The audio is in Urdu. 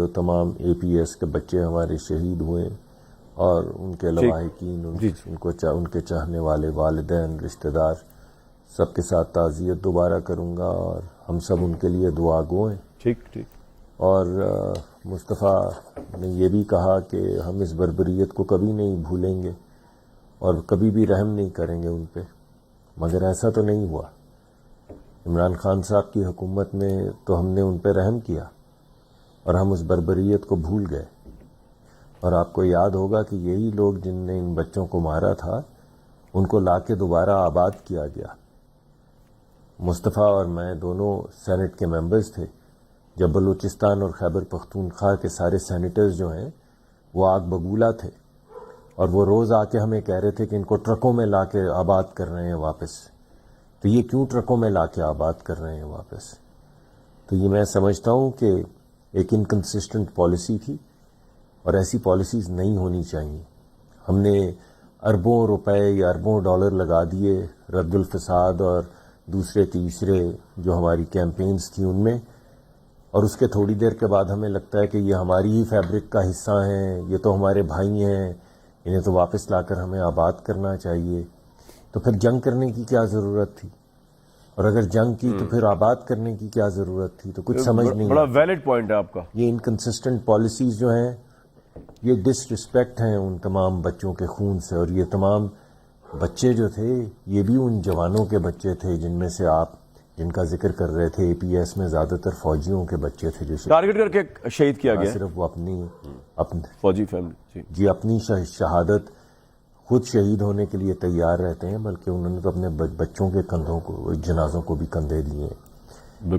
جو تمام اے پی ایس کے بچے ہمارے شہید ہوئے اور ان کے لواحقین، ان کے چاہنے والے والدین، رشتہ دار، سب کے ساتھ تعزیت دوبارہ کروں گا، اور ہم سب ان کے لیے دعا گو ہیں۔ ٹھیک۔ اور مصطفیٰ نے یہ بھی کہا کہ ہم اس بربریت کو کبھی نہیں بھولیں گے اور کبھی بھی رحم نہیں کریں گے ان پہ، مگر ایسا تو نہیں ہوا۔ عمران خان صاحب کی حکومت میں تو ہم نے ان پہ رحم کیا اور ہم اس بربریت کو بھول گئے۔ اور آپ کو یاد ہوگا کہ یہی لوگ جن نے ان بچوں کو مارا تھا، ان کو لا کے دوبارہ آباد کیا گیا۔ مصطفیٰ اور میں دونوں سینٹ کے ممبرز تھے جب بلوچستان اور خیبر پختونخوا کے سارے سینیٹرز جو ہیں وہ آگ بگولا تھے، اور وہ روز آ کے ہمیں کہہ رہے تھے کہ ان کو ٹرکوں میں لا کے آباد کر رہے ہیں واپس۔ تو یہ کیوں ٹرکوں میں لا کے آباد کر رہے ہیں واپس؟ تو یہ میں سمجھتا ہوں کہ ایک انکنسسٹنٹ پالیسی تھی، اور ایسی پالیسیز نہیں ہونی چاہیے۔ ہم نے اربوں روپے یا اربوں ڈالر لگا دیے رد الفساد اور دوسرے تیسرے جو ہماری کیمپینز تھیں ان میں، اور اس کے تھوڑی دیر کے بعد ہمیں لگتا ہے کہ یہ ہماری ہی فیبرک کا حصہ ہیں، یہ تو ہمارے بھائی ہیں، انہیں تو واپس لا کر ہمیں آباد کرنا چاہیے۔ تو پھر جنگ کرنے کی کیا ضرورت تھی؟ اور اگر جنگ کی تو پھر آباد کرنے کی کیا ضرورت تھی؟ تو کچھ سمجھ نہیں۔ بڑا ویلڈ پوائنٹ ہے آپ کا۔ یہ انکنسسٹنٹ پالیسیز جو ہیں یہ ڈس رسپیکٹ ہیں ان تمام بچوں کے خون سے، اور یہ تمام بچے جو تھے یہ بھی ان جوانوں کے بچے تھے جن میں سے آپ جن کا ذکر کر رہے تھے۔ اے پی ایس میں زیادہ تر فوجیوں کے بچے تھے جو ٹارگٹ کر کے شہید کیا گیا، صرف وہ اپنی فوجی فیملی جی اپنی شہادت خود شہید ہونے کے لیے تیار رہتے ہیں، بلکہ انہوں نے تو اپنے بچوں کے کندھوں کو، جنازوں کو بھی کندھے دیے ہیں۔